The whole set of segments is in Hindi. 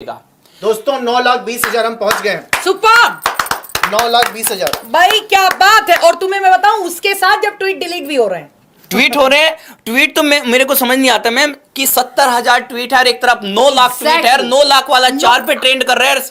दोस्तों 9,20,000 हम पहुंच गए हैं। सुपर 9,20,000 भाई क्या बात है। और तुम्हें मैं बताऊं उसके साथ जब ट्वीट डिलीट भी हो रहे हैं, ट्वीट हो रहे हैं। ट्वीट तो मेरे को समझ नहीं आता मैम कि 70,000 ट्वीट है, एक तरफ 9 लाख ट्वीट है, 9 लाख वाला 4 पे ट्रेंड कर रहे हैं,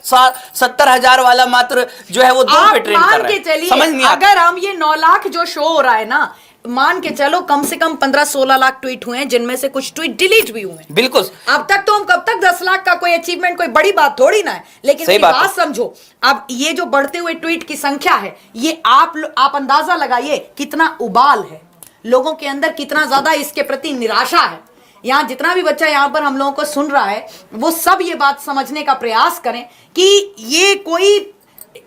70,000 वाला मात्र जो है वो 2 पे ट्रेंड कर रहे हैं। चलिए समझ नहीं आता। अगर हम ये 9 लाख जो शो हो रहा है ना, मान के चलो कम से कम 15-16 लाख ट्वीट हुए हैं, जिनमें से कुछ ट्वीट डिलीट भी हुए हैं। बिल्कुल। अब तक तो हम कब तक 10 लाख का कोई अचीवमेंट कोई बड़ी बात थोड़ी ना है, लेकिन सही मेरी बात बात समझो। अब ये जो बढ़ते हुए ट्वीट की संख्या है, ये आप अंदाजा लगाइए कितना उबाल है लोगों के अंदर, कितना ज्यादा इसके प्रति निराशा है। यहाँ जितना भी बच्चा यहाँ पर हम लोगों को सुन रहा है, वो सब ये बात समझने का प्रयास करें कि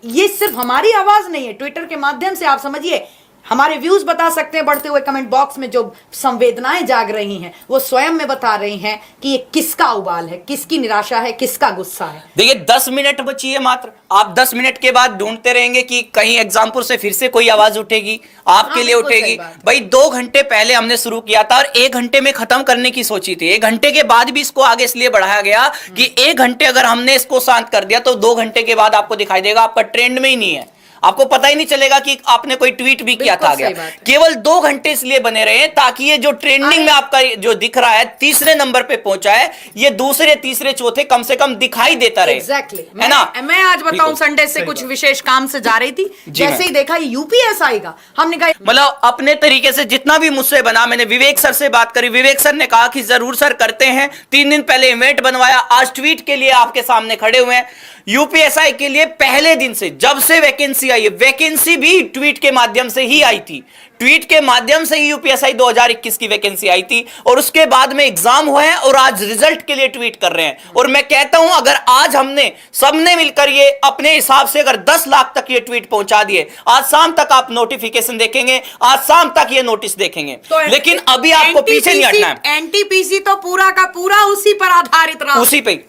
ये सिर्फ हमारी आवाज नहीं है। ट्विटर के माध्यम से आप समझिए, हमारे व्यूज बता सकते हैं, बढ़ते हुए कमेंट बॉक्स में जो संवेदनाएं जाग रही हैं वो स्वयं में बता रही हैं कि ये किसका उबाल है, किसकी निराशा है, किसका गुस्सा है। देखिए 10 मिनट बची है मात्र, आप 10 मिनट के बाद ढूंढते रहेंगे कि कहीं एग्जामपुर से फिर से कोई आवाज उठेगी, आपके लिए उठेगी। भाई 2 घंटे पहले हमने शुरू किया था और 1 घंटे में खत्म करने की सोची थी। 1 घंटे के बाद भी इसको आगे इसलिए बढ़ाया गया कि 1 घंटे अगर हमने इसको शांत कर दिया तो 2 घंटे के बाद आपको दिखाई देगा आपका ट्रेंड में ही नहीं है, आपको पता ही नहीं चलेगा कि आपने कोई ट्वीट भी किया था। गया केवल 2 घंटे इसलिए बने रहे ताकि ये जो ट्रेंडिंग में आपका जो दिख रहा है तीसरे नंबर पे पहुंचा है, ये दूसरे तीसरे चौथे कम से कम दिखाई देता रहे। Exactly. है ना। मैं आज बताऊं संडे से कुछ विशेष काम से जा रही थी, जैसे ही देखा ये यूपीएसआई का, हमने कहा मतलब अपने तरीके से जितना भी मुझसे बना, मैंने विवेक सर से बात करी, विवेक सर ने कहा कि जरूर सर करते हैं। 3 दिन पहले इवेंट बनवाया, आज ट्वीट के लिए आपके सामने खड़े हुए हैं। यूपीएसआई के लिए पहले दिन से जब से वैकेंसी आई है, वैकेंसी भी ट्वीट के माध्यम से ही आई थी, ट्वीट के माध्यम से ही यूपीएसआई 2021 की वैकेंसी आई थी और उसके बाद में एग्जाम हुए हैं और आज रिजल्ट के लिए ट्वीट कर रहे हैं। और मैं कहता हूं अगर आज हमने सबने मिलकर ये अपने हिसाब से अगर 10 लाख तक ये ट्वीट पहुंचा दिए, आज शाम तक आप नोटिफिकेशन देखेंगे, आज शाम तक ये नोटिस देखेंगे। तो लेकिन अभी आपको पीछे नहीं हटना है। एनटीपीसी तो पूरा का पूरा उसी पर आधारित रहा, उसी पे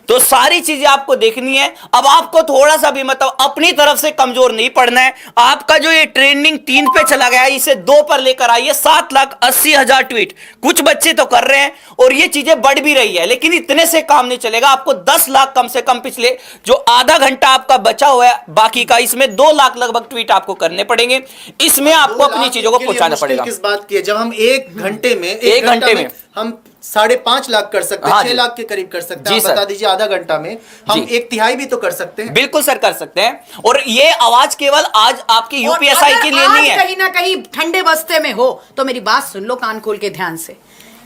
तो सारी चीजें आपको देखनी है। अब आपको थोड़ा सा भी मतलब अपनी तरफ से कमजोर नहीं पड़ना है। आपका जो ये ट्रेंडिंग 3 पे चला गया है, इसे 2 पर लेकर आइए। 7,80,000 ट्वीट कुछ बच्चे तो कर रहे हैं और ये चीजें बढ़ भी रही है, लेकिन इतने से काम नहीं चलेगा। आपको 10 लाख कम से कम पिछले जो आधा घंटा आपका बचा हुआ है बाकी का, इसमें 2 लाख लगभग ट्वीट आपको करने पड़ेंगे। इसमें आपको अपनी चीजों को पहुंचाना पड़ेगा। किस बात की है, जब हम 1 घंटे में हम 5.5 लाख कर सकते हैं, 6 लाख के करीब कर सकते हैं। आप बता दीजिए आधा घंटा में हम 1/3 भी तो कर सकते हैं। बिल्कुल सर कर सकते हैं। और ये आवाज केवल आज आपकी यूपीएसआई के लिए नहीं है। कहीं ना कहीं ठंडे बस्ते में हो तो मेरी बात सुन लो कान खोल के ध्यान से,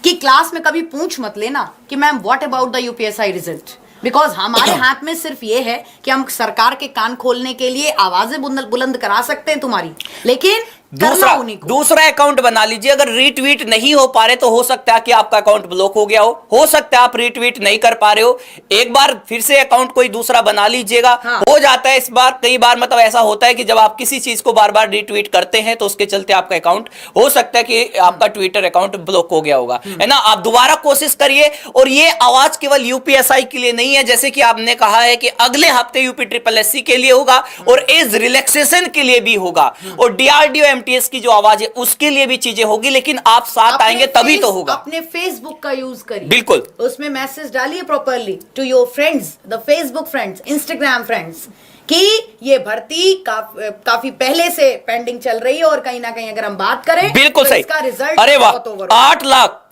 कि क्लास में कभी पूछ मत लेना कि ma'am what about the UPSI result, because हमारे हाथ में सिर्फ ये है कि हम सरकार के कान खोलने के लिए आवाजें बुलंद करा सकते हैं तुम्हारी, लेकिन दूसरा अकाउंट बना लीजिए। अगर रीट्वीट नहीं हो पा रहे तो हो सकता है कि आपका अकाउंट ब्लॉक हो गया हो सकता है आप रीट्वीट नहीं कर पा रहे हो, एक बार फिर से अकाउंट कोई दूसरा बना लीजिएगा। हो जाता है इस बार, कई बार मतलब ऐसा होता है कि जब आप किसी चीज को बार बार रीट्वीट करते हैं तो उसके चलते आपका अकाउंट हो सकता है कि आपका ट्विटर अकाउंट ब्लॉक हो गया होगा, है ना। आप दोबारा कोशिश करिए। और ये आवाज केवल यूपीएसआई के लिए नहीं है, जैसे कि आपने कहा है कि अगले हफ्ते यूपी के लिए होगा और एज रिलैक्सेशन के लिए भी होगा और डीआरडीओ एमटीएस की जो आवाज है उसके लिए भी चीजें होगी, लेकिन आप साथ आएंगे तभी तो होगा। अपने फेसबुक का यूज करिए, बिल्कुल उसमें मैसेज डालिए properly to your friends, the Facebook friends, Instagram friends, कि ये भर्ती काफी पहले से पेंडिंग चल रही है और कहीं ना कहीं अगर हम बात करें बिल्कुल तो सही। इसका रिजल्ट अरे वाह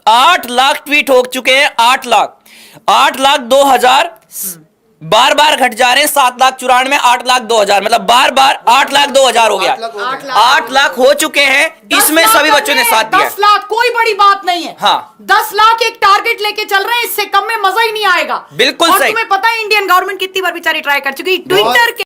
8 लाख ट्वीट हो चुके हैं। 8 लाख 2,000 बार बार घट जा रहे हैं। 7,94,000 8 लाख 2,000 मतलब बार 8 लाख 2,000 हो गया। 8 लाख हो चुके हैं, इसमें सभी बच्चों ने साथ दिया। 10 लाख कोई बड़ी बात नहीं है। हाँ 10 लाख एक टारगेट लेके चल रहे हैं, इससे कम में मजा ही नहीं आएगा। बिल्कुल और सही। तुम्हें पता है इंडियन गवर्नमेंट कितनी बार बेचारी ट्राई कर चुकी ट्विटर के